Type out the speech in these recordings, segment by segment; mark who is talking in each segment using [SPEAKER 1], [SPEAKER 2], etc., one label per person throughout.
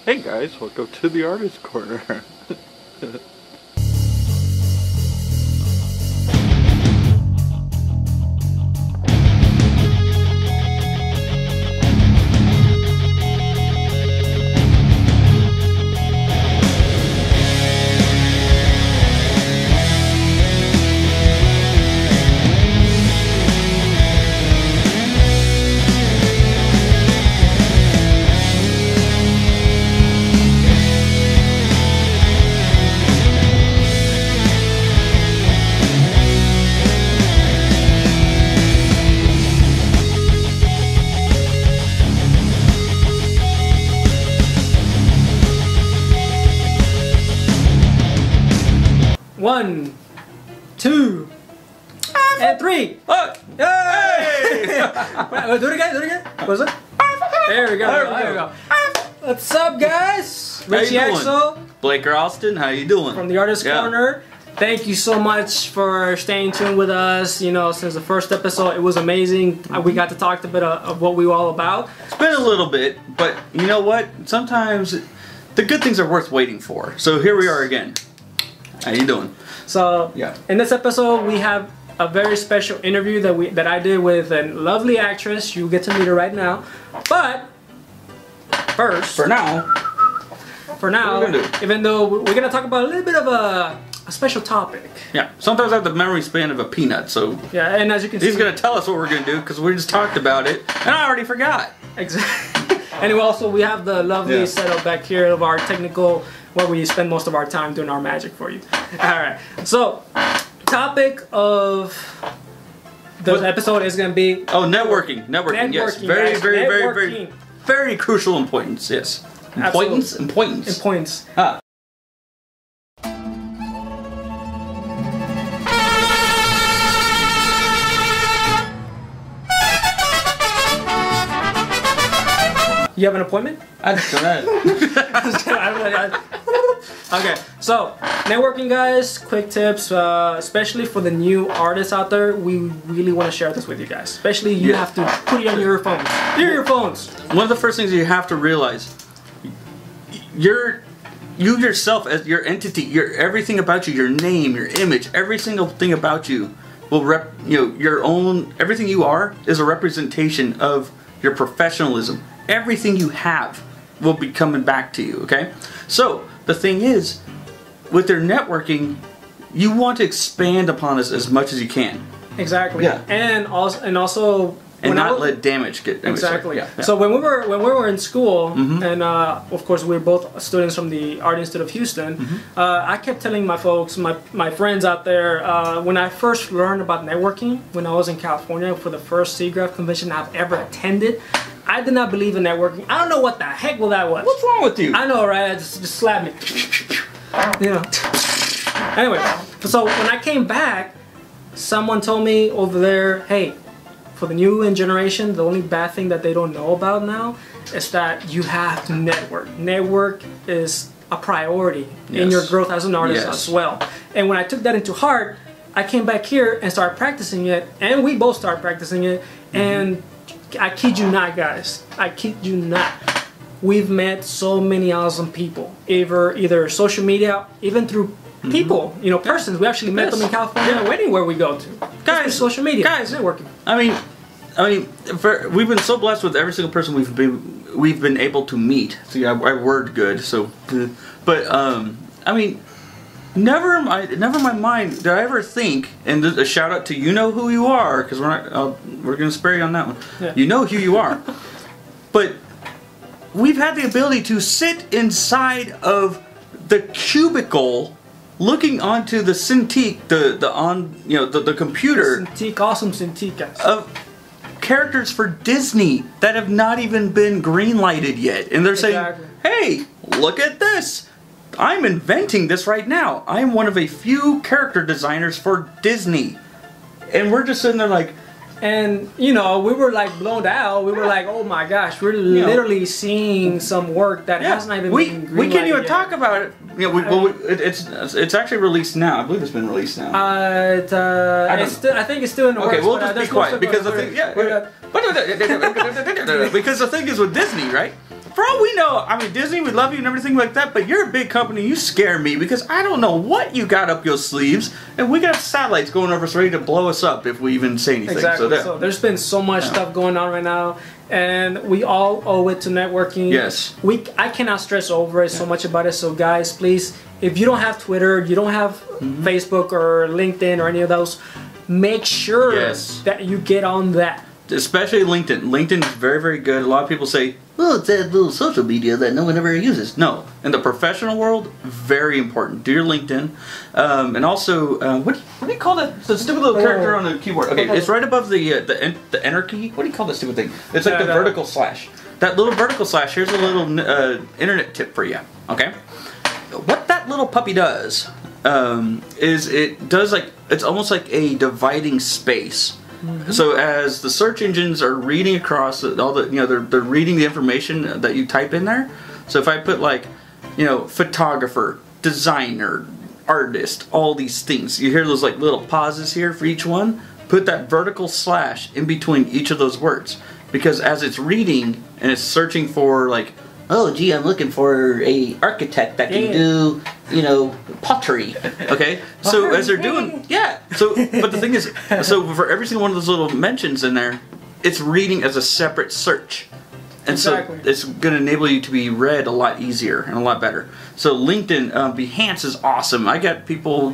[SPEAKER 1] Hey guys, welcome to the Artist Corner.
[SPEAKER 2] One, two, and three.
[SPEAKER 1] Oh,
[SPEAKER 2] Yay! Wait, do it again. What was it? There we go. There we go. What's up, guys? Richie Axel.
[SPEAKER 1] Blake Ralston, how you doing?
[SPEAKER 2] From the Artist Corner. Thank you so much for staying tuned with us. You know, since the first episode, it was amazing. We got to talk a bit of what we were all about.
[SPEAKER 1] It's been a little bit, but you know what? Sometimes the good things are worth waiting for. So here we are again. How you doing?
[SPEAKER 2] So in this episode, we have a very special interview that I did with a lovely actress. You get to meet her right now. But first,
[SPEAKER 1] for now,
[SPEAKER 2] even though we're gonna talk about a little bit of a special topic.
[SPEAKER 1] Yeah. Sometimes I have the memory span of a peanut. So
[SPEAKER 2] yeah, and as you can see,
[SPEAKER 1] he's gonna tell us what we're gonna do because we just talked about it, and I already forgot.
[SPEAKER 2] Exactly. Anyway, also we have the lovely setup back here of our technical, where we spend most of our time doing our magic for you. Alright, so topic of the episode is going to be...
[SPEAKER 1] Oh, networking, yes. Very crucial importance, yes. Importance. Ah.
[SPEAKER 2] You have an appointment?
[SPEAKER 1] I don't know.
[SPEAKER 2] Okay, so networking, guys, quick tips, especially for the new artists out there. We really want to share this with you guys. Especially you have to put it on your earphones. Your earphones.
[SPEAKER 1] One of the first things you have to realize, you yourself as your entity, everything about you, your name, your image, every single thing about you will your own, everything you are is a representation of your professionalism. Everything you have will be coming back to you, okay? So, the thing is, with their networking, you want to expand upon this as much as you can.
[SPEAKER 2] Exactly. Yeah. And also
[SPEAKER 1] not let damage get...
[SPEAKER 2] Exactly. So when we were in school, and of course we were both students from the Art Institute of Houston, I kept telling my folks, my friends out there, when I first learned about networking, when I was in California for the first SIGGRAPH convention I've ever attended, I did not believe in networking. I don't know what the heck that was.
[SPEAKER 1] What's wrong with you?
[SPEAKER 2] I know, right? Just slap me. You know. Anyway, so when I came back, someone told me over there, hey, for the new generation, the only bad thing that they don't know about now is that you have to network. Network is a priority in your growth as an artist as well. And when I took that into heart, I came back here and started practicing it, and we both started practicing it, and I kid you not, guys. I kid you not. We've met so many awesome people, either social media, even through people, persons. We actually met them in California, anywhere we go to. Guys, social media, networking.
[SPEAKER 1] I mean, we've been so blessed with every single person we've been able to meet. See, I word good, so, but I mean. Never in my mind did I ever think, and a shout out to who you are, because we're gonna spare you on that one. Yeah. You know who you are, but we've had the ability to sit inside of the cubicle, looking onto the Cintiq, the computer.
[SPEAKER 2] Cintiq, awesome Cintiq, guys.
[SPEAKER 1] Of characters for Disney that have not even been green-lighted yet, and they're saying, "Hey, look at this." I'm inventing this right now. I am one of a few character designers for Disney. And we're just sitting there like...
[SPEAKER 2] And, we were like blown out. We were like, oh my gosh, we're literally seeing some work that has not even been greenlighted.
[SPEAKER 1] We can't even talk about it. It's actually released now. I believe it's been released now.
[SPEAKER 2] I think it's still in the works.
[SPEAKER 1] Okay, we'll just be quiet because the thing... because the thing is with Disney, right? for all we know, I mean, Disney, we love you and everything like that, but you're a big company. You scare me because I don't know what you got up your sleeves, and we got satellites going over us ready to blow us up if we even say anything.
[SPEAKER 2] Exactly. So there's been so much stuff going on right now, and we all owe it to networking.
[SPEAKER 1] Yes.
[SPEAKER 2] I cannot stress over it so much about it. So guys, please, if you don't have Twitter, you don't have Facebook or LinkedIn or any of those, make sure that you get on that.
[SPEAKER 1] Especially LinkedIn. LinkedIn is very, very good. A lot of people say, well, it's that little social media that no one ever uses. No. In the professional world, very important. Do your LinkedIn. And also, what do you call that? The stupid little character on the keyboard. Okay, it's right above the enter key. What do you call that stupid thing? It's like the vertical slash. That little vertical slash, here's a little internet tip for you. Okay? What that little puppy does is it does like, it's almost like a dividing space. So as the search engines are reading across all the, they're reading the information that you type in there. So if I put like, photographer, designer, artist, all these things, you hear those like little pauses here for each one. Put that vertical slash in between each of those words, because as it's reading and it's searching for like, oh gee, I'm looking for a architect that can do, pottery. Okay? So as they're doing, so, but the thing is, so for every single one of those little mentions in there, it's reading as a separate search. And so it's going to enable you to be read a lot easier and a lot better. So LinkedIn, Behance is awesome. I got people,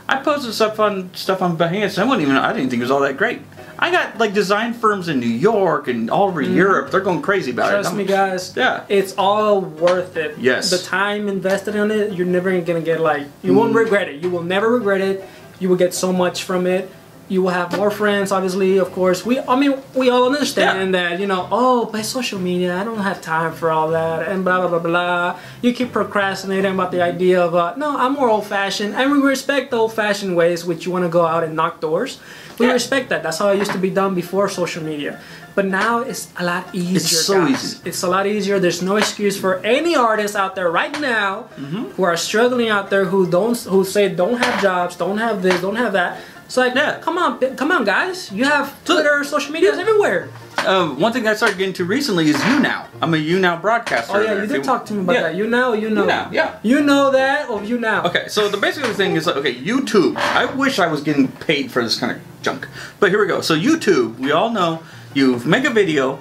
[SPEAKER 1] I posted stuff on Behance, and I didn't think it was all that great. I got like design firms in New York and all over Europe. They're going crazy about it.
[SPEAKER 2] Trust me, guys. It's all worth it.
[SPEAKER 1] Yes.
[SPEAKER 2] The time invested in it, you're never gonna get like, you won't regret it. You will never regret it. You will get so much from it. You will have more friends, obviously, of course. We all understand that, oh, by social media, I don't have time for all that, and blah, blah, blah, blah. You keep procrastinating about the idea of, no, I'm more old-fashioned, and we respect the old-fashioned ways which you want to go out and knock doors. We respect that. That's how it used to be done before social media. But now it's a lot easier,
[SPEAKER 1] It's so easy.
[SPEAKER 2] It's a lot easier. There's no excuse for any artists out there right now who are struggling out there, who say don't have jobs, don't have this, don't have that. It's like, come on, guys. You have Twitter, social medias everywhere.
[SPEAKER 1] One thing I started getting to recently is YouNow. I'm a YouNow broadcaster.
[SPEAKER 2] Oh yeah, you did talk to me about that. YouNow.
[SPEAKER 1] Yeah.
[SPEAKER 2] You know that or YouNow.
[SPEAKER 1] Okay, so the basic thing is like, okay, YouTube. I wish I was getting paid for this kind of junk, but here we go. So YouTube, we all know you make a video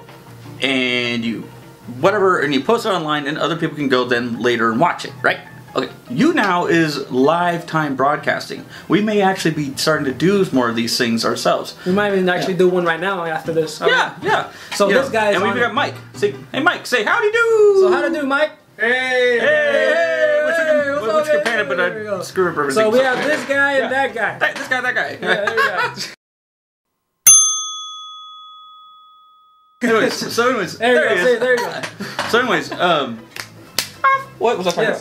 [SPEAKER 1] and you and you post it online, and other people can go then later and watch it, right? Okay, YouNow is live time broadcasting. We may actually be starting to do more of these things ourselves.
[SPEAKER 2] We might even actually do one right now after this.
[SPEAKER 1] Yeah.
[SPEAKER 2] So this guy is
[SPEAKER 1] and we've got Mike. Say, hey Mike, say howdy do.
[SPEAKER 2] So how to do, Mike?
[SPEAKER 1] Hey. Which can pan it, but I screw up everything.
[SPEAKER 2] So we have this guy and that guy.
[SPEAKER 1] This guy, that guy.
[SPEAKER 2] Yeah, there we go. There you go.
[SPEAKER 1] So anyways, what was I talking about?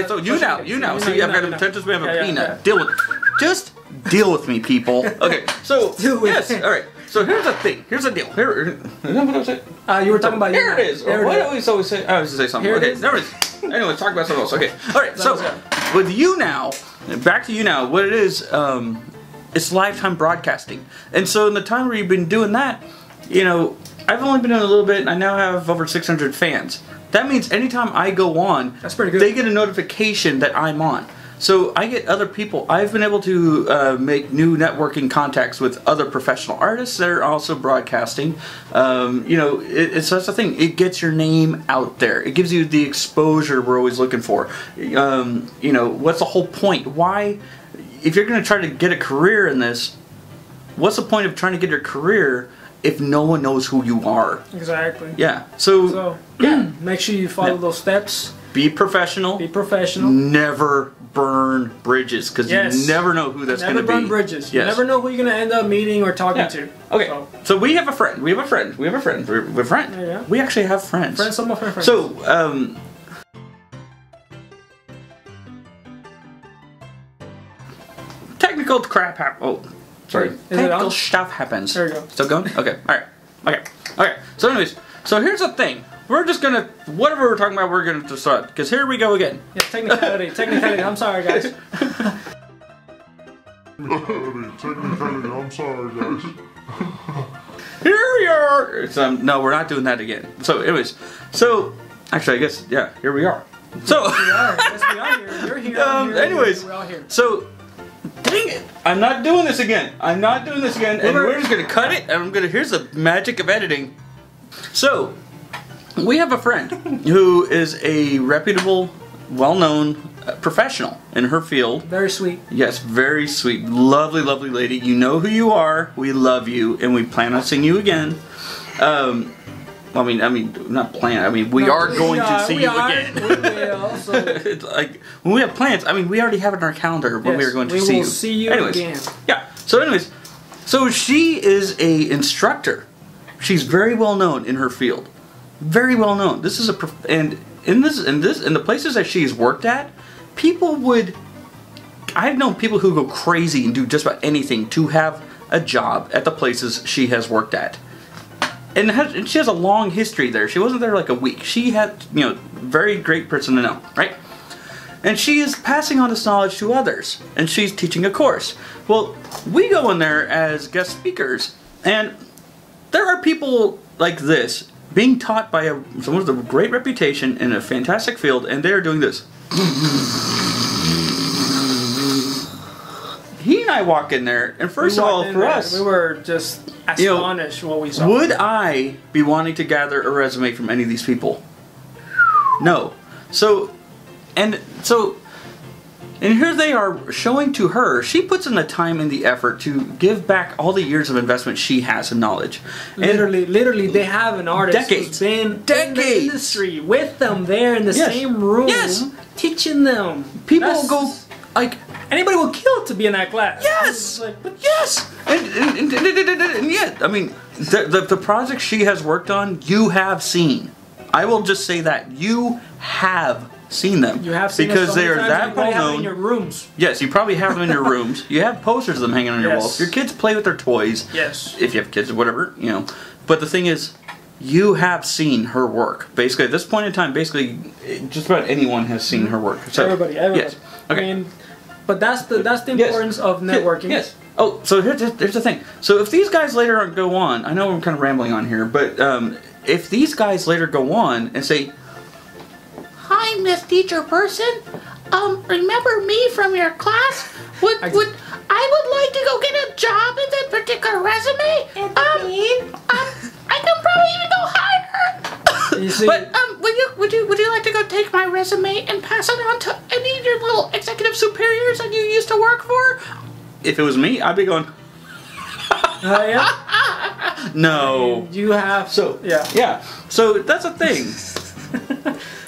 [SPEAKER 1] So YouNow. See, I've got a pretentious way of a peanut. Deal with it. Just deal with me, people. Okay, so all right. So here's the thing. Here's the deal. Here, what was it?
[SPEAKER 2] You were talking about
[SPEAKER 1] here it is. What do I always say? I was going to say something.
[SPEAKER 2] Here
[SPEAKER 1] okay,
[SPEAKER 2] it is.
[SPEAKER 1] there it is. Anyway, talk about something else. Okay. All right. So with YouNow, back to YouNow. What it is, it's lifetime broadcasting. And so in the time where you've been doing that, I've only been doing a little bit, and I now have over 600 fans. That means anytime I go on,
[SPEAKER 2] that's pretty good.
[SPEAKER 1] They get a notification that I'm on. So I get other people. I've been able to make new networking contacts with other professional artists that are also broadcasting. It's that's the thing. It gets your name out there. It gives you the exposure we're always looking for. What's the whole point? Why, if you're going to try to get a career in this, what's the point of trying to get your career if no one knows who you are?
[SPEAKER 2] Exactly.
[SPEAKER 1] Yeah. So
[SPEAKER 2] make sure you follow those steps.
[SPEAKER 1] Be professional.
[SPEAKER 2] Be professional.
[SPEAKER 1] Never burn bridges, because you never know who that's going to be.
[SPEAKER 2] Never burn bridges. You never know who you're going to end up meeting or talking to.
[SPEAKER 1] Okay. So we have a friend. We have a friend. We have a friend. We have a friend.
[SPEAKER 2] Yeah.
[SPEAKER 1] We actually have friends.
[SPEAKER 2] Some of our friends.
[SPEAKER 1] So, technical crap happens. Oh, sorry. Technical stuff happens.
[SPEAKER 2] There we go.
[SPEAKER 1] Still going? Okay. All right. Okay. So anyways, here's the thing. We're just gonna, whatever we're talking about, we're gonna decide. Because here we go again.
[SPEAKER 2] Yeah, technicality. I'm sorry, guys.
[SPEAKER 3] Technicality. I'm sorry, guys.
[SPEAKER 1] Here we are. So, no, we're not doing that again. So, anyways, actually, I guess here we are. So
[SPEAKER 2] we are. Yes, we are here. You're here. I'm here.
[SPEAKER 1] Anyways,
[SPEAKER 2] we're all here.
[SPEAKER 1] So. Dang it! I'm not doing this again. I'm not doing this again. And we're just gonna cut it. And here's the magic of editing. So, we have a friend who is a reputable, well-known professional in her field.
[SPEAKER 2] Very sweet.
[SPEAKER 1] Yes, very sweet, lovely, lovely lady. You know who you are. We love you, and we plan on seeing you again. I mean, not plan. I mean, we are going to see you again.
[SPEAKER 2] We will. So.
[SPEAKER 1] It's like when we have plans. I mean, we already have it in our calendar when we are going to see you.
[SPEAKER 2] We will see you again.
[SPEAKER 1] Yeah. So she is a instructor. She's very well known in her field. Very well known. This is and in the places that she's worked at, I've known people who go crazy and do just about anything to have a job at the places she has worked at. And she has a long history there. She wasn't there like a week. She had, very great person to know, right? And she is passing on this knowledge to others. And she's teaching a course. Well, we go in there as guest speakers. And there are people like this being taught by someone with a great reputation in a fantastic field. And they're doing this. He and I walk in there. And first of all, for us,
[SPEAKER 2] we were just astonished what we saw.
[SPEAKER 1] Would I be wanting to gather a resume from any of these people? No. And here they are showing to her. She puts in the time and the effort to give back all the years of investment she has in knowledge.
[SPEAKER 2] Literally, they have an artist who's been in the industry with them there in the same room, teaching them.
[SPEAKER 1] People go like.
[SPEAKER 2] Anybody will kill to be in that class.
[SPEAKER 1] Yes! Yes! And yet, I mean, the projects she has worked on, you have seen. I will just say that. You have seen them.
[SPEAKER 2] You have seen
[SPEAKER 1] because
[SPEAKER 2] them
[SPEAKER 1] they are that well known.
[SPEAKER 2] You have them in your rooms.
[SPEAKER 1] Yes, you probably have them in your rooms. You have posters of them hanging on your walls. Your kids play with their toys.
[SPEAKER 2] Yes.
[SPEAKER 1] If you have kids or whatever, But the thing is, you have seen her work. Basically, at this point in time, just about anyone has seen her work. So,
[SPEAKER 2] everybody.
[SPEAKER 1] Yes. Okay.
[SPEAKER 2] I mean, but that's the importance of networking.
[SPEAKER 1] Yes. Oh, so here's the thing. So if these guys later go on, I know I'm kind of rambling on here, but if these guys later go on and say, "Hi, Miss Teacher Person, remember me from your class? I would like to go get a job in that particular resume. I can probably even go higher.
[SPEAKER 2] You see,
[SPEAKER 1] but would you like to go take my resume and pass it on to any of your little executive superiors that you used to work for?" If it was me, I'd be going.
[SPEAKER 2] Yeah.
[SPEAKER 1] No.
[SPEAKER 2] I mean, you have
[SPEAKER 1] yeah. So that's a thing.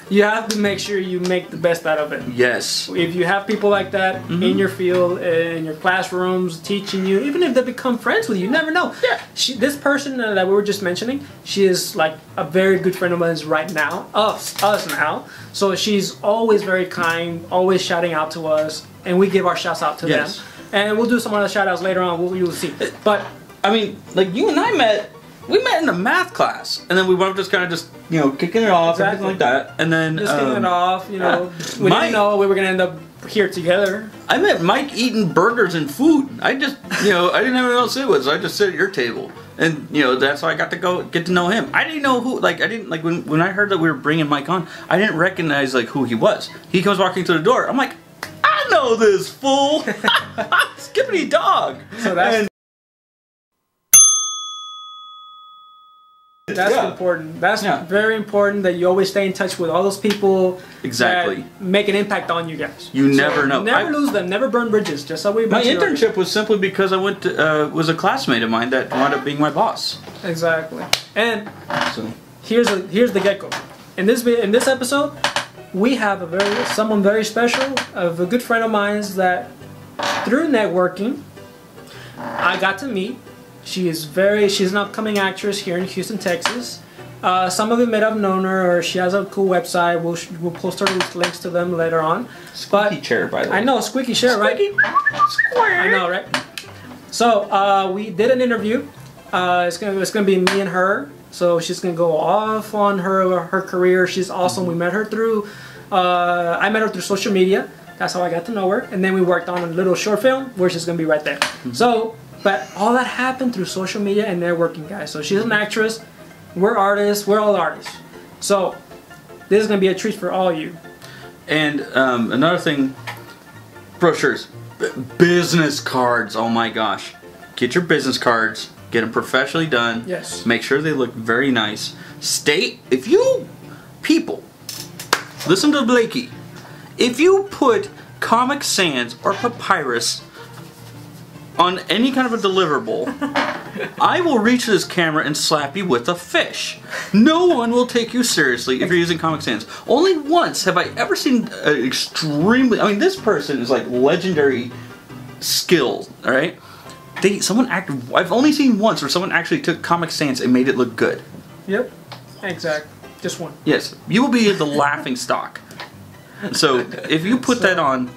[SPEAKER 2] You have to make sure you make the best out of it.
[SPEAKER 1] Yes.
[SPEAKER 2] If you have people like that in your field, in your classrooms, teaching you, even if they become friends with you, you never know.
[SPEAKER 1] Yeah.
[SPEAKER 2] This person that we were just mentioning, she is like a very good friend of mine right now, us now. So she's always very kind, always shouting out to us, and we give our shouts out to them. And we'll do some other shout outs later on, you'll see. But,
[SPEAKER 1] I mean, like you and I we met in a math class, and then we went up just kind of kicking it off, everything like that, and then
[SPEAKER 2] just kicking it off, we didn't know we were gonna end up here together.
[SPEAKER 1] I met Mike eating burgers and food. I just, I didn't have anyone else to sit with, so I just sit at your table, and that's how I got to get to know him. I didn't know who, when I heard that we were bringing Mike on, I didn't recognize who he was. He comes walking through the door. I'm like, I know this fool, Skippity Dog.
[SPEAKER 2] So that's important. That's very important that you always stay in touch with all those people that make an impact on you guys.
[SPEAKER 1] You never know.
[SPEAKER 2] Never lose them. Never burn bridges. Just how we
[SPEAKER 1] mentioned. My internship was simply because I was a classmate of mine that wound up being my boss.
[SPEAKER 2] Exactly. And here's the get-go. In this episode, we have someone very special, a good friend of mine that through networking I got to meet. She's an upcoming actress here in Houston, Texas. Some of you may have known her, or she has a cool website. We'll post her links to them later on.
[SPEAKER 1] Squeaky chair, by the way.
[SPEAKER 2] I know, squeaky chair, right?
[SPEAKER 1] Square.
[SPEAKER 2] I know, right? So we did an interview. It's gonna be me and her. So she's gonna go off on her career. She's awesome. We met her through I met her through social media. That's how I got to know her. And then we worked on a little short film where she's gonna be right there. So But all that happened through social media and networking, guys. So she's an actress. We're artists. We're all artists. So this is going to be a treat for all of you.
[SPEAKER 1] And another thing, brochures, business cards. Oh my gosh. Get your business cards. Get them professionally done.
[SPEAKER 2] Yes.
[SPEAKER 1] Make sure they look very nice. If you people, listen to Blakey. If you put Comic Sans or papyrus on any kind of a deliverable, I will reach this camera and slap you with a fish. No one will take you seriously if you're using Comic Sans. Only once have I ever seen extremely... I mean, this person is like legendary skill, alright? I've only seen once where someone actually took Comic Sans and made it look good.
[SPEAKER 2] Yep, exactly. Just one.
[SPEAKER 1] Yes, you will be the laughing stock. So, if you put that on...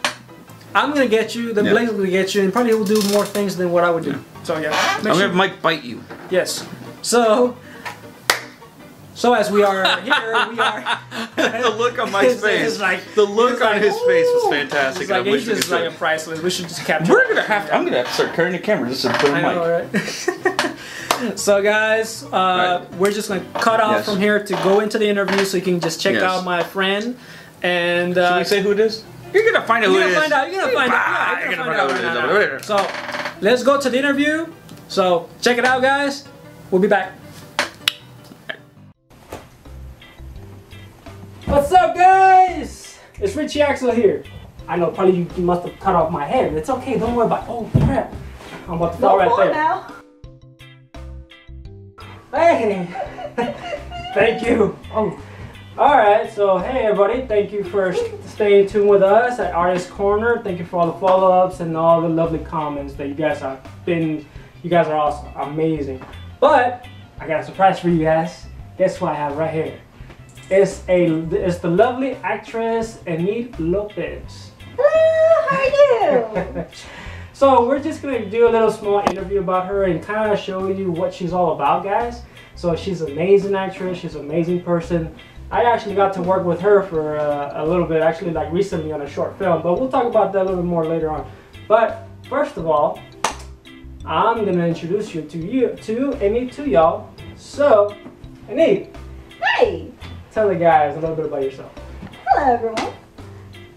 [SPEAKER 2] I'm going to get you, then Blake's going to get you, and probably will do more things than what I would do. Yeah. So, yeah.
[SPEAKER 1] I'm going to have Mike bite you.
[SPEAKER 2] Yes. So as we are here, we are...
[SPEAKER 1] The look on Mike's face. The look on his face was fantastic.
[SPEAKER 2] It's like, he's just like a priceless. We should just capture
[SPEAKER 1] I'm going to have to start carrying the camera just to put on Mike.
[SPEAKER 2] Right? So guys, we're just going to cut off from here to go into the interview so you can just check out my friend. And
[SPEAKER 1] should we say who it is? You're gonna find out who it is.
[SPEAKER 2] You're gonna find out. You're gonna find out who it is. So let's go to the interview. So check it out, guys. We'll be back. What's up, guys? It's Richie Axel here. I know probably you must have cut off my head. It's okay. Don't worry about it. Oh crap! I'm about to fall right there. Now. Hey. Thank you. Oh. Alright, so hey everybody, thank you for staying tuned with us at Artist Corner. Thank you for all the follow-ups and all the lovely comments that you guys are awesome, amazing. But I got a surprise for you guys. Guess what I have right here? It's the lovely actress Enid Lopez.
[SPEAKER 3] Hello, how are you?
[SPEAKER 2] So we're just gonna do a little small interview about her and kind of show you what she's all about, guys. So she's an amazing actress, she's an amazing person. I actually got to work with her for a little bit, actually like recently on a short film, but we'll talk about that a little bit more later on. But first of all, I'm gonna introduce you to Enid to y'all. So, Enid.
[SPEAKER 3] Hi.
[SPEAKER 2] Tell the guys a little bit about yourself.
[SPEAKER 3] Hello everyone.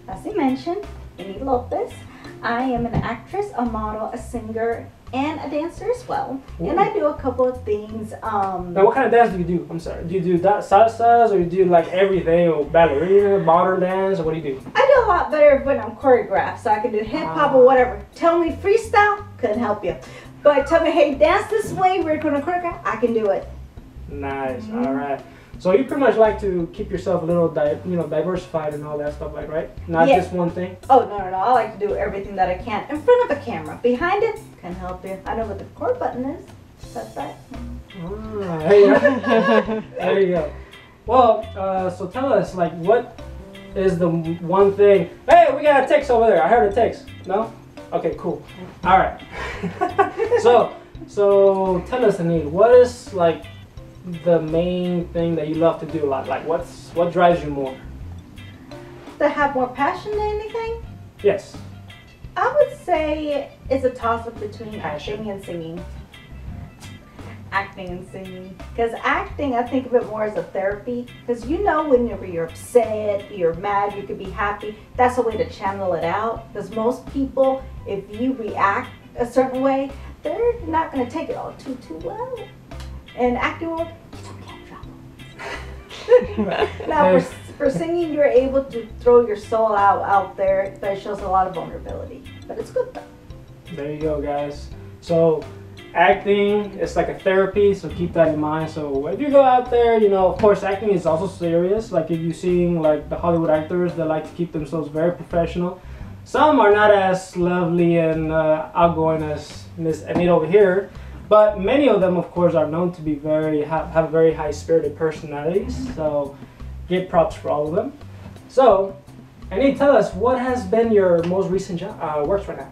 [SPEAKER 3] As you mentioned, Enid Lopez. I am an actress, a model, a singer, and a dancer as well. Ooh. And I do a couple of things.
[SPEAKER 2] Now, what kind of dance do you do? I'm sorry. Do you do salsas, or do you do like everything, or ballerina, modern dance, or what do you do?
[SPEAKER 3] I do a lot better when I'm choreographed, so I can do hip hop or whatever. Tell me freestyle, couldn't help you. But tell me, hey, dance this way, we're going to choreograph, I can do it.
[SPEAKER 2] Nice. All right. So you pretty much like to keep yourself a little, diversified and all that stuff, like, right? Not just one thing.
[SPEAKER 3] Oh no. I like to do everything that I can in front of a camera. Behind it, can help you. I know what the record button is. That's that.
[SPEAKER 2] There you go. Well, so tell us, like, what is the one thing? Hey, we got a text over there. I heard a text. No? Okay, cool. All right. So tell us, Enid, what is like the main thing that you love to do? Like what drives you more?
[SPEAKER 3] To have more passion than anything?
[SPEAKER 2] Yes.
[SPEAKER 3] I would say it's a toss-up between acting and singing. Acting and singing. Because acting, I think of it more as a therapy. Because whenever you're upset, you're mad, you could be happy, that's a way to channel it out. Because most people, if you react a certain way, they're not going to take it all too well. And acting world, you don't get trouble. Now, for singing, you're able to throw your soul out there, but it shows a lot of vulnerability. But it's good though.
[SPEAKER 2] There you go, guys. So acting is like a therapy, so keep that in mind. So if you go out there, of course, acting is also serious. Like if you're seeing like the Hollywood actors, they like to keep themselves very professional. Some are not as lovely and outgoing as Miss Enid over here. But many of them, of course, are known to be have very high-spirited personalities. So, give props for all of them. So, Enid, tell us, what has been your most recent works right now?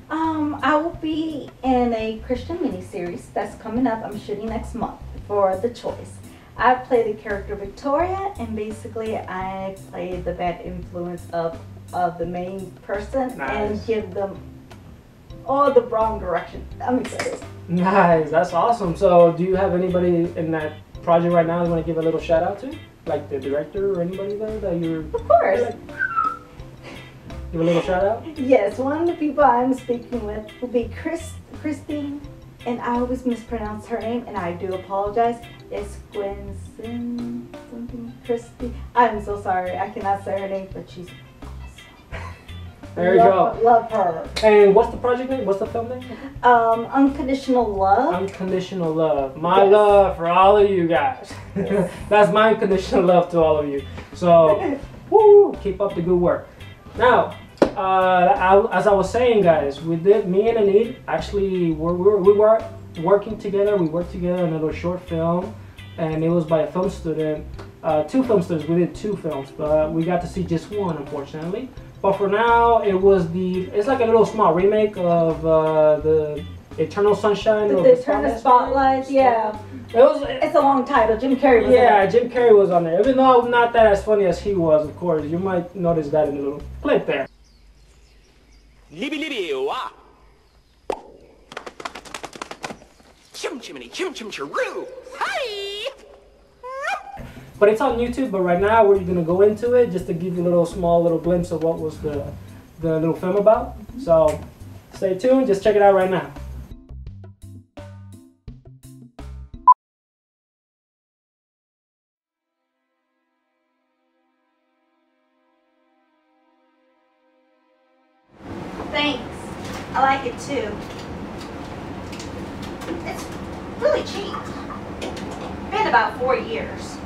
[SPEAKER 3] I will be in a Christian miniseries that's coming up. I'm shooting next month for The Choice. I play the character Victoria, and basically I play the bad influence of the main person. Nice. And give them all the wrong direction. I'm excited.
[SPEAKER 2] Nice, that's awesome. So, do you have anybody in that project right now you want to give a little shout out to? Like the director or anybody there that you're...
[SPEAKER 3] Of course.
[SPEAKER 2] Give a little shout out?
[SPEAKER 3] Yes, one of the people I'm speaking with will be Christine, and I always mispronounce her name, and I do apologize. It's Gwenson something Christy. I'm so sorry, I cannot say her name, but she's awesome.
[SPEAKER 2] There you go.
[SPEAKER 3] Love her.
[SPEAKER 2] And what's the project name? What's the film name?
[SPEAKER 3] Unconditional Love.
[SPEAKER 2] Unconditional Love. My love for all of you guys.
[SPEAKER 3] Yes.
[SPEAKER 2] That's my unconditional love to all of you. So, woo, keep up the good work. Now, as I was saying, guys, me and Enid actually we were working together. We worked together in a little short film, and it was by a film student. 2 film students. We did 2 films, but we got to see just one, unfortunately. But for now, it's like a little small remake of the Eternal Sunshine.
[SPEAKER 3] The Eternal Spotlight, yeah. It's a long title. Jim Carrey was in it.
[SPEAKER 2] Yeah, Jim Carrey was on there. Even though I'm not that as funny as he was, of course. You might notice that in the little clip there.
[SPEAKER 4] Libby Libby, wah! Chim chimney, chim chim chiroo! Hi!
[SPEAKER 2] But it's on YouTube, but right now we're going to go into it just to give you a small little glimpse of what was the little film about. So stay tuned, just check it out right now.
[SPEAKER 3] Thanks. I like it too. It's really cheap. Been about 4 years.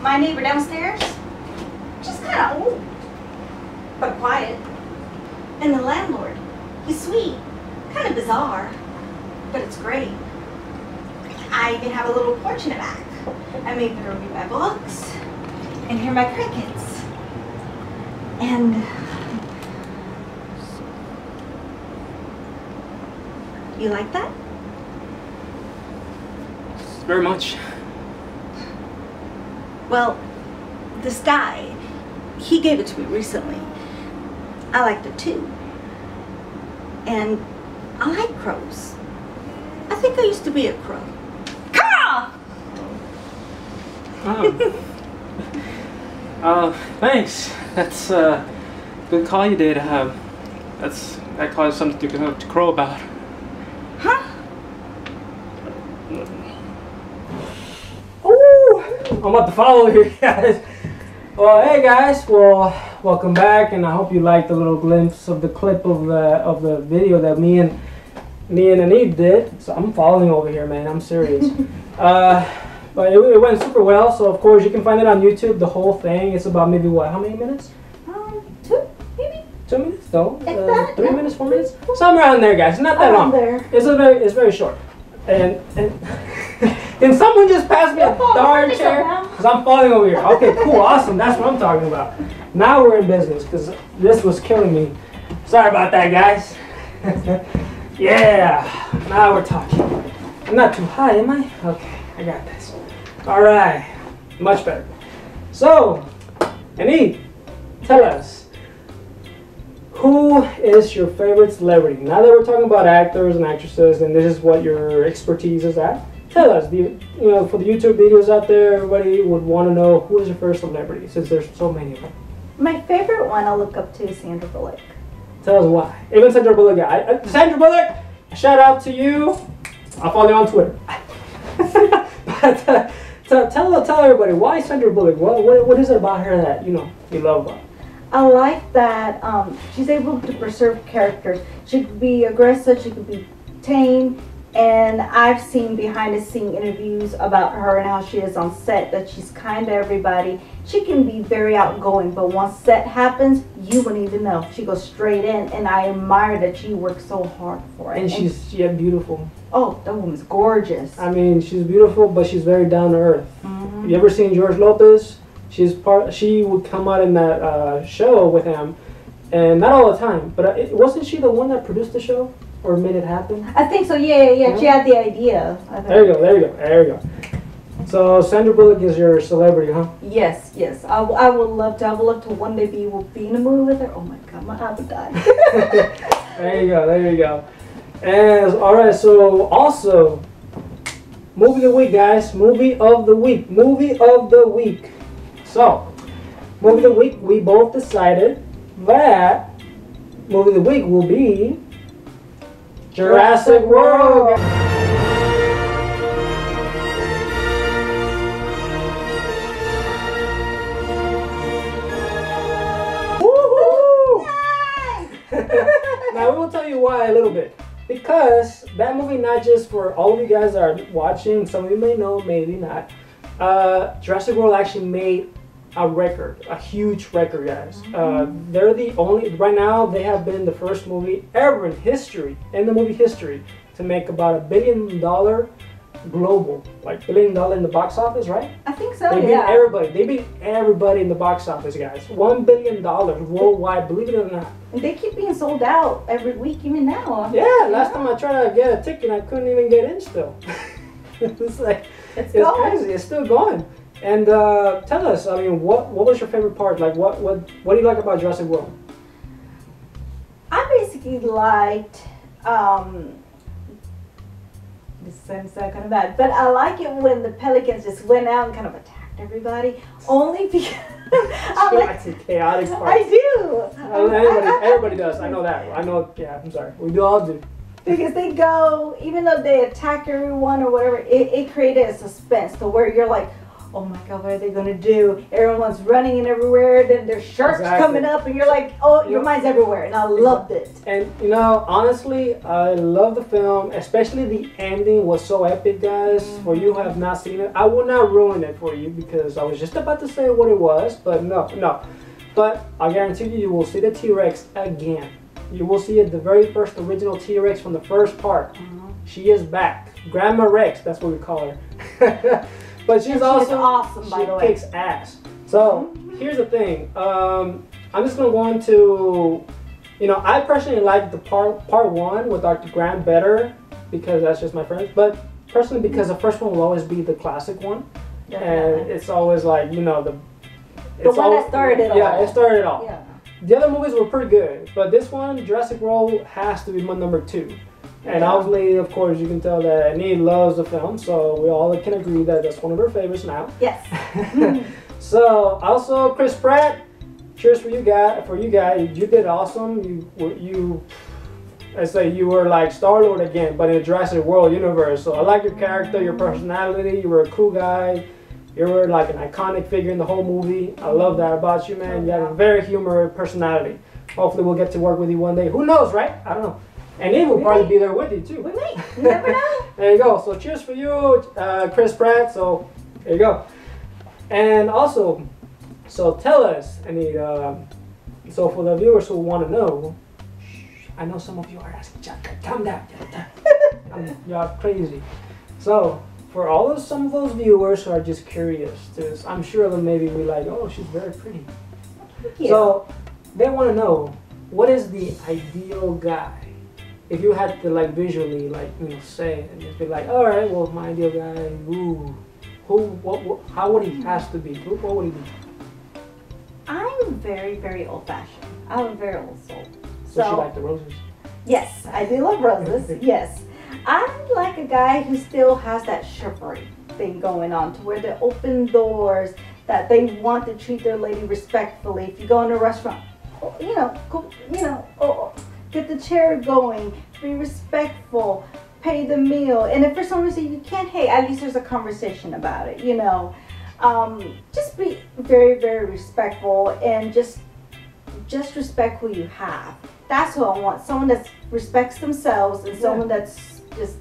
[SPEAKER 3] My neighbor downstairs, just kind of old, but quiet. And the landlord, he's sweet, kind of bizarre, but it's great. I even have a little porch in the back. I'm able to read my books and hear my crickets. And you like that?
[SPEAKER 2] Very much.
[SPEAKER 3] Well, this guy, he gave it to me recently. I liked it too. And I like crows. I think I used to be a crow. Caw!
[SPEAKER 2] Thanks. That's a good call you did. That call is something to crow about.
[SPEAKER 3] Huh?
[SPEAKER 2] I'm about to follow you guys. Well, hey guys, well, welcome back, and I hope you liked the little glimpse of the clip of the video that me and Enid did. So I'm following over here, man. I'm serious. But it went super well. So of course you can find it on YouTube. The whole thing. It's about maybe what? How many minutes?
[SPEAKER 3] 2, maybe.
[SPEAKER 2] 2 minutes? No. 3
[SPEAKER 3] no.
[SPEAKER 2] minutes? 4 minutes? Somewhere around there, guys. Not that long.
[SPEAKER 3] There.
[SPEAKER 2] It's very short. And can someone just pass me a darn chair? Because I'm falling over here. Okay, cool, awesome. That's what I'm talking about. Now we're in business because this was killing me. Sorry about that, guys. Yeah, now we're talking. I'm not too high, am I? Okay, I got this. All right, much better. So, Enid, tell us, who is your favorite celebrity? Now that we're talking about actors and actresses, and this is what your expertise is at, tell us, for the YouTube videos out there, everybody would want to know who is your first celebrity, since there's so many of them.
[SPEAKER 3] My favorite one I look up to is Sandra Bullock.
[SPEAKER 2] Tell us why. Even Sandra Bullock, Sandra Bullock, shout out to you. I'll follow you on Twitter. But tell everybody, why Sandra Bullock? What is it about her that you love about?
[SPEAKER 3] I like that she's able to preserve characters. She could be aggressive, she could be tame, and I've seen behind the scene interviews about her and how she is on set, that she's kind to everybody. She can be very outgoing, but once set happens, you wouldn't even know. She goes straight in, and I admire that she works so hard for it.
[SPEAKER 2] And she's beautiful.
[SPEAKER 3] Oh, that woman's gorgeous.
[SPEAKER 2] I mean, she's beautiful, but she's very down to earth.
[SPEAKER 3] Mm-hmm.
[SPEAKER 2] You ever seen George Lopez? She would come out in that show with him, and not all the time, but wasn't she the one that produced the show or made it happen?
[SPEAKER 3] I think so. Yeah. She had the idea.
[SPEAKER 2] There you go. So Sandra Bullock is your celebrity, huh?
[SPEAKER 3] Yes. I would love to. I would love to one day be in a movie with her. Oh my God, my heart would die.
[SPEAKER 2] There you go. There you go. And all right. So also, movie of the week, guys. Movie of the week. Movie of the week. So, movie of the week. We both decided that movie of the week will be Jurassic World. Now we will tell you why a little bit. Because that movie, not just for all of you guys that are watching, some of you may know, maybe not. Jurassic World actually made a record, a huge record, guys. They're the only, right now, they have been the first movie ever in history, in the movie history, to make about $1 billion global, like $1 billion in the box office, right?
[SPEAKER 3] I think so,
[SPEAKER 2] They beat everybody. They beat everybody in the box office, guys. $1 billion worldwide, believe it or not.
[SPEAKER 3] And they keep being sold out every week, even now.
[SPEAKER 2] Yeah, last time I tried to get a ticket, I couldn't even get in still. It's like, it's crazy. It's still going. And tell us, I mean, what was your favorite part? Like, what do you like about Jurassic World?
[SPEAKER 3] I basically liked, this sounds kind of bad, but I like it when the pelicans just went out and kind of attacked everybody. Only because I
[SPEAKER 2] like the chaotic part.
[SPEAKER 3] I do.
[SPEAKER 2] Everybody does. I know that. I know. Yeah, I'm sorry. We do all do.
[SPEAKER 3] Because they go, even though they attack everyone or whatever, it created a suspense to where you're like, oh my God, what are they going to do? Everyone's running in everywhere, then there's sharks coming up, and you're like, oh, your mind's everywhere, and I loved it.
[SPEAKER 2] And, you know, honestly, I love the film, especially the ending was so epic, guys. For you who have not seen it, I will not ruin it for you, because I was just about to say what it was, but no. But I guarantee you, you will see the T-Rex again. You will see it, the very first original T-Rex from the first part. She is back. Grandma Rex, that's what we call her. But she's also
[SPEAKER 3] awesome, by the way.
[SPEAKER 2] She kicks ass. So here's the thing. I'm just gonna go into, you know, I personally like the part one with Dr. Grant better because that's just my friends. But personally, because the first one will always be the classic one, and it's always like, you know, the
[SPEAKER 3] one that started it all.
[SPEAKER 2] Yeah, it started it all.
[SPEAKER 3] Yeah.
[SPEAKER 2] The other movies were pretty good, but this one, Jurassic World, has to be my number 2. And obviously, of course, you can tell that Enid loves the film, so we all can agree that that's one of her favorites now.
[SPEAKER 3] Yes.
[SPEAKER 2] So, also, Chris Pratt, cheers for you guys. You did awesome. I say you were like Star-Lord again, but in the Jurassic World universe. So I like your character, your personality. You were a cool guy. You were like an iconic figure in the whole movie. I love that about you, man. You have a very humorous personality. Hopefully, we'll get to work with you one day. Who knows, right? I don't know. And he will probably be there with you too.
[SPEAKER 3] We may. You never know.
[SPEAKER 2] There you go. So cheers for you, Chris Pratt. So there you go. And also, so tell us, so for the viewers who want to know, I know some of you are asking, calm down. Y'all crazy. So for some of those viewers who are just curious, I'm sure they'll maybe be like, oh, she's very pretty. Yeah. So they want to know, what is the ideal guy? If you had to like visually like, you know, say it and just be like, all right, well, my ideal guy, how would he has to be? What would he be?
[SPEAKER 3] I'm very, very old-fashioned. I'm a very old soul.
[SPEAKER 2] So she like the roses?
[SPEAKER 3] Yes, I do love roses. Yes, I like a guy who still has that chivalry thing going on, to where they open doors, that they want to treat their lady respectfully. If you go in a restaurant, get the chair going, be respectful, pay the meal. And if for some reason you can't, hey, at least there's a conversation about it, you know. Just be very, very respectful, and just respect who you have. That's who I want. Someone that respects themselves, and someone that's just,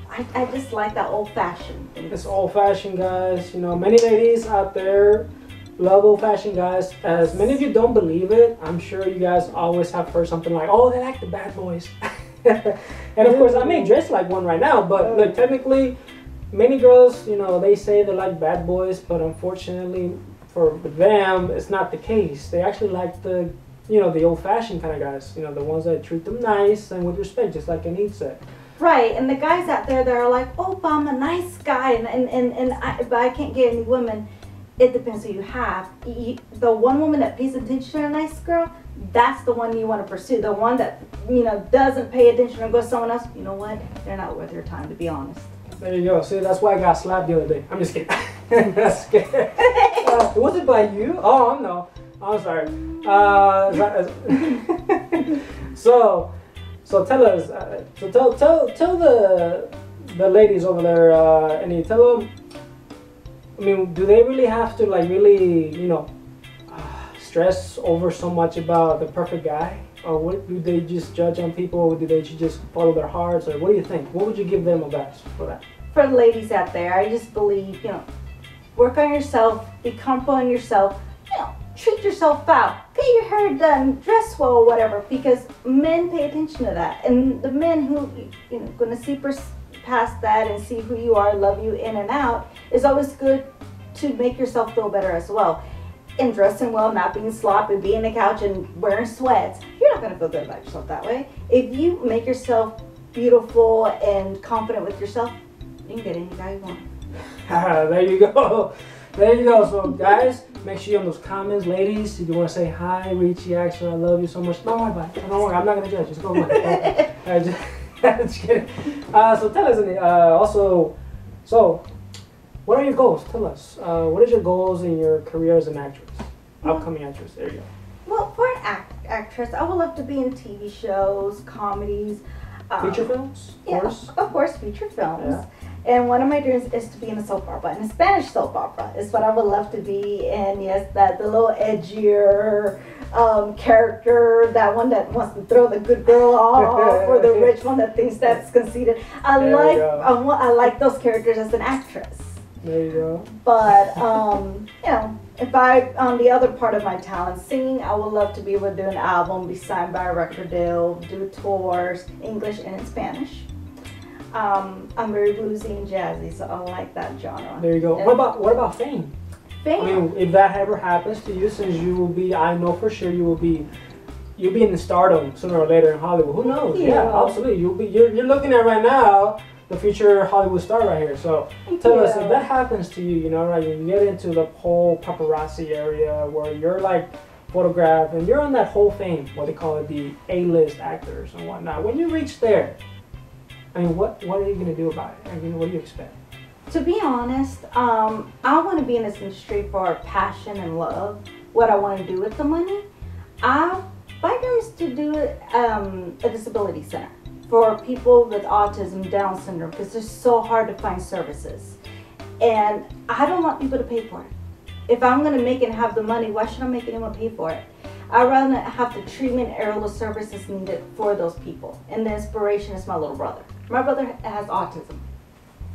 [SPEAKER 3] I just like that old-fashioned thing.
[SPEAKER 2] It's old-fashioned, guys. You know, many ladies out there love old-fashioned guys. As many of you don't believe it, I'm sure you guys always have heard something like, oh, they like the bad boys. And of course, I may dress like one right now, but like, technically, many girls, you know, they say they like bad boys, but unfortunately for them, it's not the case. They actually like the, you know, the old-fashioned kind of guys, you know, the ones that treat them nice and with respect, just like Enid said.
[SPEAKER 3] Right, and the guys out there that are like, oh, I'm a nice guy, but I can't get any women. it depends who you have. The one woman that pays attention to a nice girl, that's the one you want to pursue. The one that, you know, doesn't pay attention or goes to someone else, you know what? They're not worth your time, to be honest. There
[SPEAKER 2] you go. See, that's why I got slapped the other day. I'm just kidding. That's good. Was it by you? Oh, no. I'm sorry. So tell us. Tell the ladies over there, and tell them. I mean, do they really have to like really, you know, stress over so much about the perfect guy, or what, do they just judge on people, or do they just follow their hearts, or what do you think? What would you give them advice for that?
[SPEAKER 3] For the ladies out there, I just believe, you know, work on yourself, be comfortable in yourself, you know, treat yourself out, get your hair done, dress well, whatever, because men pay attention to that, and the men who, you know, going to see past that and see who you are, love you in and out, is always good to make yourself feel better as well. And dressing well, not being sloppy, being on the couch and wearing sweats, you're not going to feel good about yourself that way. If you make yourself beautiful and confident with yourself, you can get any guy you want.
[SPEAKER 2] There you go. There you go. So guys, make sure you on those comments, ladies, if you want to say hi, Richie, actually I love you so much. Don't worry about it. Don't worry, I'm not going to judge. Just go away. Just kidding. So tell us, also, so what are your goals? Tell us. What is your goals in your career as an actress? Upcoming actress. There you go.
[SPEAKER 3] Well, for an actress, I would love to be in TV shows, comedies.
[SPEAKER 2] Feature films?
[SPEAKER 3] Of course, feature films. Yeah. And one of my dreams is to be in a soap opera, and a Spanish soap opera is what I would love to be. And yes, the little edgier character, that one that wants to throw the good girl off, or the rich one that thinks that's conceited. I like those characters as an actress.
[SPEAKER 2] There you go.
[SPEAKER 3] But you know, if I, on the other part of my talent, singing, I would love to be able to do an album, be signed by a record deal, do tours, English and in Spanish. I'm very bluesy and jazzy, so I like that genre.
[SPEAKER 2] There you go.
[SPEAKER 3] And
[SPEAKER 2] what about fame?
[SPEAKER 3] Fame?
[SPEAKER 2] I mean, if that ever happens to you, since you will be, I know for sure you'll be in stardom sooner or later in Hollywood. Who knows? Yeah, absolutely. You're looking at right now the future Hollywood star right here. So tell us, if that happens to you, you know, right, when you get into the whole paparazzi area where you're like photographed and you're on that whole fame, what they call it, the A-list actors and whatnot. When you reach there, I mean, what are you gonna do about it? I mean, what do you expect?
[SPEAKER 3] To be honest, I want to be in this industry for passion and love. What I want to do with the money, my dream is to do a disability center for people with autism, Down syndrome, because it's so hard to find services. And I don't want people to pay for it. If I'm going to make it and have the money, why should I make anyone pay for it? I'd rather have the treatment and all the services needed for those people. And the inspiration is my little brother. My brother has autism.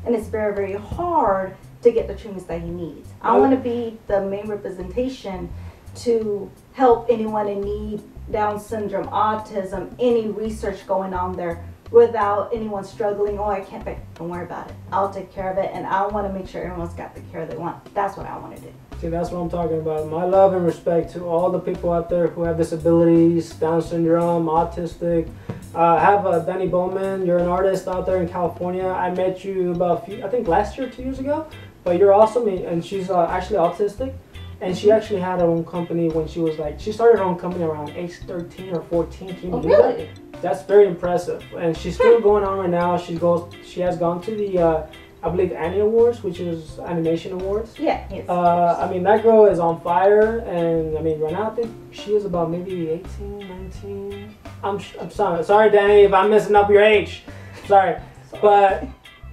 [SPEAKER 3] And it's very, very hard to get the treatments that he needs. I want to be the main representation to help anyone in need, Down syndrome, autism, any research going on there without anyone struggling. Oh, I can't pay. Don't worry about it. I'll take care of it, and I want to make sure everyone's got the care they want. That's what I want to do.
[SPEAKER 2] See, that's what I'm talking about. My love and respect to all the people out there who have disabilities, Down syndrome, autistic. I have Danny Bowman. You're an artist out there in California. I met you about I think last year, 2 years ago. But you're awesome, and she's actually autistic. And she actually had her own company when she was like, she started her own company around age 13 or 14. Can you believe
[SPEAKER 3] really?
[SPEAKER 2] that? That's very impressive. And she's still going on right now. She has gone to the, I believe, Annie Awards, which is Animation Awards.
[SPEAKER 3] Yeah. Yes,
[SPEAKER 2] I mean, that girl is on fire. And I mean, right now I think she is about maybe 18, 19. I'm sorry, Danny, if I'm messing up your age. Sorry. But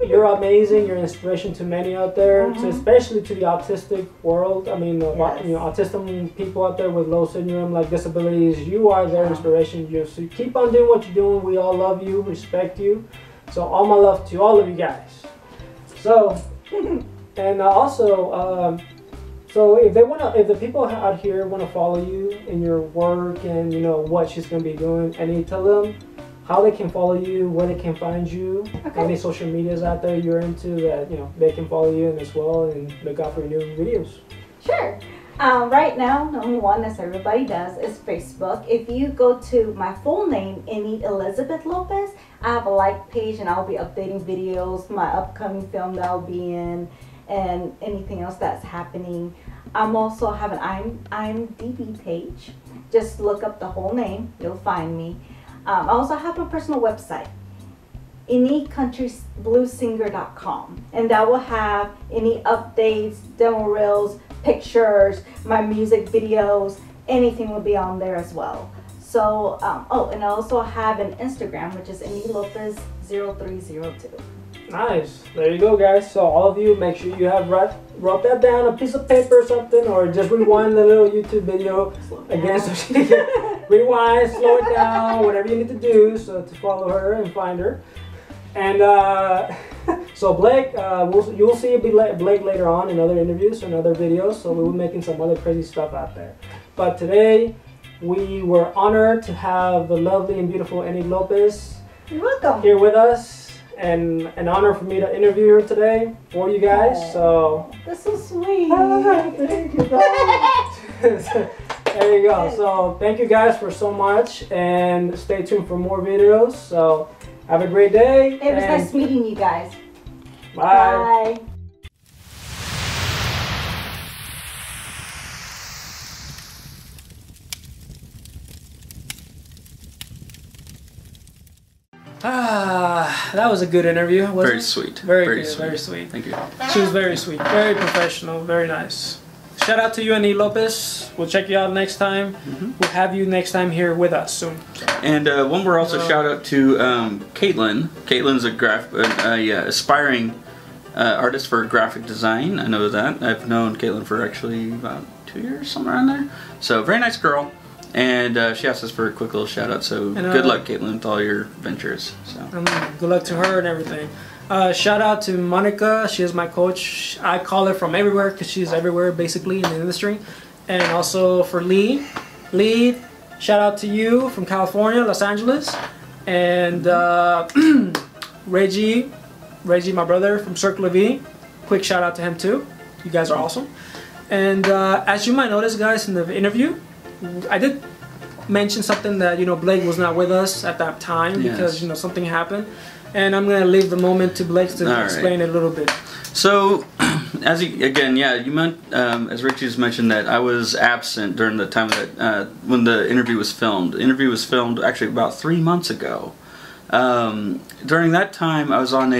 [SPEAKER 2] you're amazing. You're an inspiration to many out there, especially to the autistic world. I mean, you know, autism people out there with low syndrome, like disabilities. You are their inspiration. So you keep on doing what you're doing. We all love you, respect you. So all my love to all of you guys. So, and also, so if the people out here want to follow you in your work and you know what she's gonna be doing, and you tell them how they can follow you, where they can find you, any social medias out there you're into that, you know, they can follow you in as well and look out for your new videos.
[SPEAKER 3] Sure. Right now, number one, as everybody does, is Facebook. If you go to my full name, Enid Elizabeth Lopez, I have a like page and I'll be updating videos, my upcoming film that I'll be in, and anything else that's happening. I'm also have an IMDB page. Just look up the whole name, you'll find me. I also have a personal website, anycountrybluesinger.com, and that will have any updates, demo reels, pictures, my music videos, anything will be on there as well. So, oh, and I also have an Instagram, which is Enid Lopez 0302.
[SPEAKER 2] Nice. There you go, guys. So all of you, make sure you have wrote that down on a piece of paper or something, or just rewind the little YouTube video again so she can rewind, slow it down, whatever you need to do so to follow her and find her. And so Blake, you'll see Blake later on in other interviews and other videos. So we'll be making some other crazy stuff out there. But today we were honored to have the lovely and beautiful Enid Lopez here with us. And an honor for me to interview her today for you guys. So
[SPEAKER 3] that's so sweet.
[SPEAKER 2] Thank you guys. There you go. So thank you guys for so much, and stay tuned for more videos. So have a great day.
[SPEAKER 3] It was nice meeting you guys.
[SPEAKER 2] Bye.
[SPEAKER 3] Bye.
[SPEAKER 2] That was a good interview, wasn't
[SPEAKER 1] Very
[SPEAKER 2] it?
[SPEAKER 1] sweet.
[SPEAKER 2] Very good,
[SPEAKER 1] sweet.
[SPEAKER 2] very sweet.
[SPEAKER 1] Thank you.
[SPEAKER 2] She was very sweet, very professional, very nice. Shout out to you, Enid Lopez. We'll check you out next time. We'll have you next time here with us soon.
[SPEAKER 1] And one more also shout out to Caitlin. Caitlin's a aspiring artist for graphic design. I know that. I've known Caitlin for actually about 2 years, somewhere around there. So very nice girl. And she asked us for a quick little shout out. So good luck, Caitlin, with all your ventures. So
[SPEAKER 2] good luck to her and everything. Shout out to Monica. She is my coach. I call her from everywhere because she's everywhere basically in the industry. And also for Lee. Lee, shout out to you from California, Los Angeles. And Reggie, my brother from Circle of E. Quick shout out to him too. You guys are awesome. And as you might notice, guys, in the interview, I did mention something that, you know, Blake was not with us at that time because, you know, something happened. And I'm going to leave the moment to Blake to explain it a little bit.
[SPEAKER 1] So, as you meant, as Richie's mentioned, that I was absent during the time that when the interview was filmed. The interview was filmed actually about 3 months ago. During that time, I was on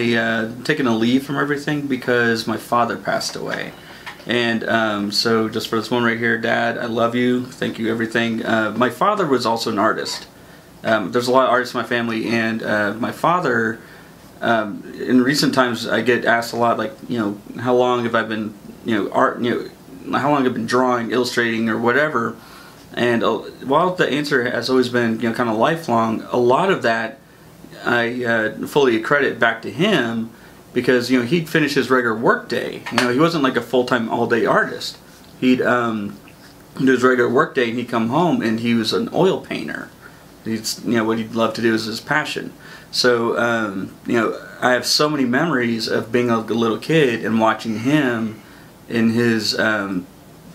[SPEAKER 1] taking a leave from everything because my father passed away. And so just for this one right here, Dad, I love you. Thank you, everything. My father was also an artist. There's a lot of artists in my family, and my father, in recent times, I get asked a lot, like, you know, how long have I been, how long have I been drawing, illustrating, or whatever. And while the answer has always been, you know, kind of lifelong, a lot of that I fully accredit back to him. Because, you know, he'd finish his regular work day. You know, he wasn't like a full-time all-day artist. He'd do his regular work day and he'd come home and he was an oil painter. He's, you know, what he'd love to do is his passion. So, you know, I have so many memories of being a little kid and watching him in his, you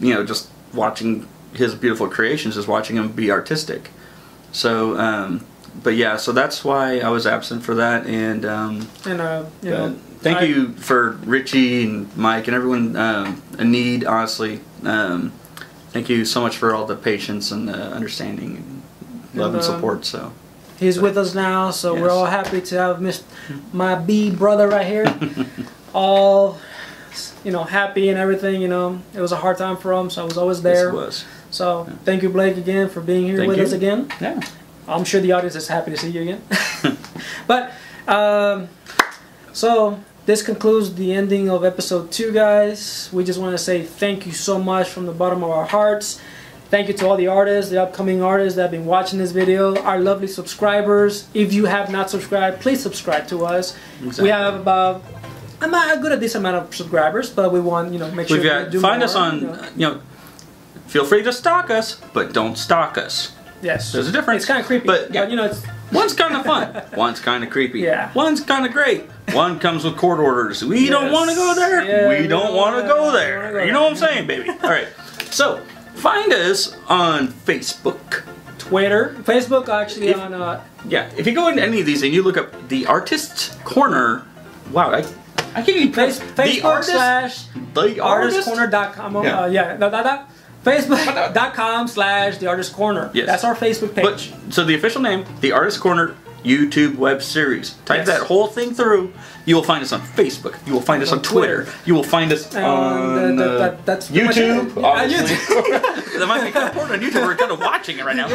[SPEAKER 1] know, just watching his beautiful creations, just watching him be artistic. So, but yeah, so that's why I was absent for that, and you know, thank you for Richie and Mike and everyone, Enid, honestly, thank you so much for all the patience and understanding, and love and support. So
[SPEAKER 2] he's with us now, so we're all happy to have my B brother right here, all, you know, happy and everything. You know, it was a hard time for him, so I was always there.
[SPEAKER 1] Yes, it was.
[SPEAKER 2] So thank you, Blake, again for being here with us again.
[SPEAKER 1] Yeah.
[SPEAKER 2] I'm sure the audience is happy to see you again. But, so this concludes the ending of episode 2, guys. We just want to say thank you so much from the bottom of our hearts. Thank you to all the artists, the upcoming artists that have been watching this video, our lovely subscribers. If you have not subscribed, please subscribe to us. Exactly. We have about a decent amount of subscribers, but we want, you know, make sure we do
[SPEAKER 1] find
[SPEAKER 2] more,
[SPEAKER 1] us on, you know, feel free to stalk us, but don't stalk us.
[SPEAKER 2] Yes.
[SPEAKER 1] There's a difference.
[SPEAKER 2] It's kind of creepy, but you know, it's...
[SPEAKER 1] One's kind of fun. One's kind of creepy.
[SPEAKER 2] Yeah.
[SPEAKER 1] One's kind of great. One comes with court orders. We don't want to go there. Yeah, we don't want to go there. You know what I'm saying, baby? All right. So, find us on Facebook.
[SPEAKER 2] Twitter. Facebook, actually, on...
[SPEAKER 1] Yeah. If you go into any of these and you look up The Artist's Corner... Wow, I I can't even
[SPEAKER 2] Facebook /theartistcorner.com. Facebook.com /theartistcorner.
[SPEAKER 1] Yes.
[SPEAKER 2] That's our Facebook page.
[SPEAKER 1] But, so the official name, The Artist Corner YouTube web series. Type that whole thing through. You will find us on Facebook. You will find us on Twitter. You will find us on
[SPEAKER 2] that's
[SPEAKER 1] YouTube.
[SPEAKER 2] YouTube.
[SPEAKER 1] That might be kind of important on YouTube. We're kind of watching it right now.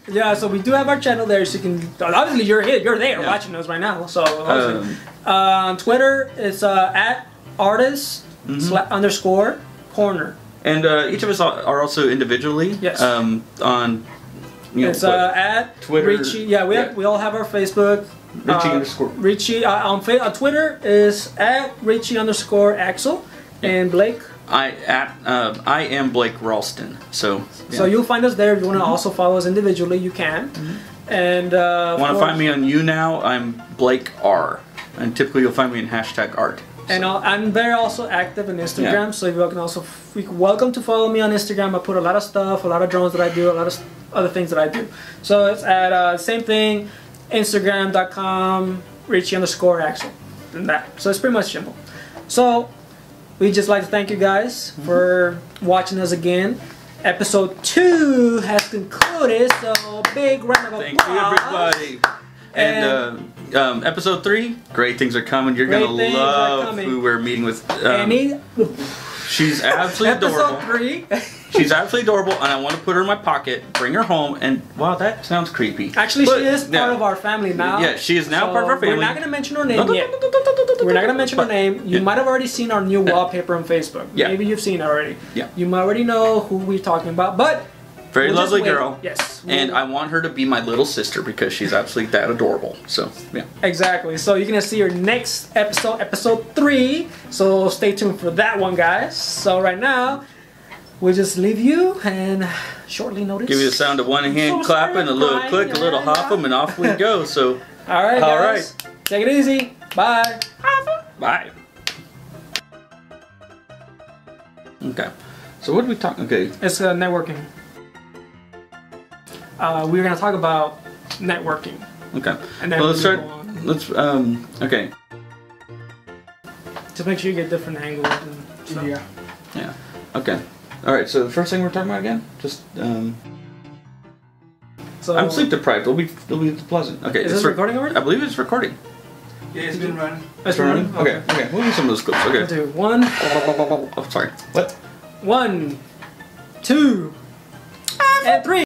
[SPEAKER 2] Yeah, so we do have our channel there, so you can. Obviously, you're there watching us right now. So on Twitter, it's at artist _corner.
[SPEAKER 1] And each of us are also individually.
[SPEAKER 2] Yes.
[SPEAKER 1] On.
[SPEAKER 2] It's at
[SPEAKER 1] Twitter.
[SPEAKER 2] Richie. Yeah, we all have our Facebook.
[SPEAKER 1] Richie
[SPEAKER 2] _. On Twitter is at Richie _Axel. And Blake.
[SPEAKER 1] I am Blake Ralston. So
[SPEAKER 2] you'll find us there. If you want to also follow us individually, you can. And
[SPEAKER 1] want to find me on YouNow? I'm Blake R. And typically you'll find me in #art.
[SPEAKER 2] And I'm very also active on Instagram, so you can also welcome to follow me on Instagram. I put a lot of stuff, a lot of drones that I do, a lot of other things that I do. So it's at same thing, Instagram.com Richie _Axel. And that. So it's pretty much simple. So we just like to thank you guys for watching us again. Episode 2 has concluded, so big round of applause.
[SPEAKER 1] Thank you, everybody. And episode 3, great things are coming. You're gonna love who we're meeting with. She's absolutely adorable.
[SPEAKER 2] Episode 3.
[SPEAKER 1] She's absolutely adorable, and I want to put her in my pocket, bring her home, and wow, that sounds creepy.
[SPEAKER 2] Actually, she is part of our family now.
[SPEAKER 1] Yeah, she is now part of our family.
[SPEAKER 2] We're not gonna mention her name yet. We're not gonna mention her name. You might have already seen our new wallpaper on Facebook.
[SPEAKER 1] Yeah.
[SPEAKER 2] Maybe you've seen it already.
[SPEAKER 1] Yeah.
[SPEAKER 2] You might already know who we're talking about, but
[SPEAKER 1] very lovely girl.
[SPEAKER 2] Yes.
[SPEAKER 1] And I want her to be my little sister because she's absolutely that adorable. So, yeah.
[SPEAKER 2] Exactly. So you're going to see her next episode, episode 3. So stay tuned for that one, guys. So right now, we'll just leave you and shortly notice.
[SPEAKER 1] Give you the sound of one hand clapping, a little click, a little hop 'em, and off we go. So,
[SPEAKER 2] all right, guys. Take it easy. Bye.
[SPEAKER 1] Bye. Okay. So what are we talking? Okay.
[SPEAKER 2] It's networking. We're gonna talk about networking.
[SPEAKER 1] Okay.
[SPEAKER 2] And then
[SPEAKER 1] well, let's start. Okay.
[SPEAKER 2] To make sure you get different angles and stuff.
[SPEAKER 1] Yeah. Okay. All right. So the first thing we're talking about again, just
[SPEAKER 2] So
[SPEAKER 1] I'm sleep deprived. It'll be pleasant. Okay.
[SPEAKER 2] Is this recording already?
[SPEAKER 1] I believe it's recording.
[SPEAKER 5] Yeah, it's been running.
[SPEAKER 2] It's running.
[SPEAKER 1] Okay. Okay. We'll use some of those clips. Okay.
[SPEAKER 2] 2, 1.
[SPEAKER 1] Oh, sorry. What?
[SPEAKER 2] 1, 2, and 3.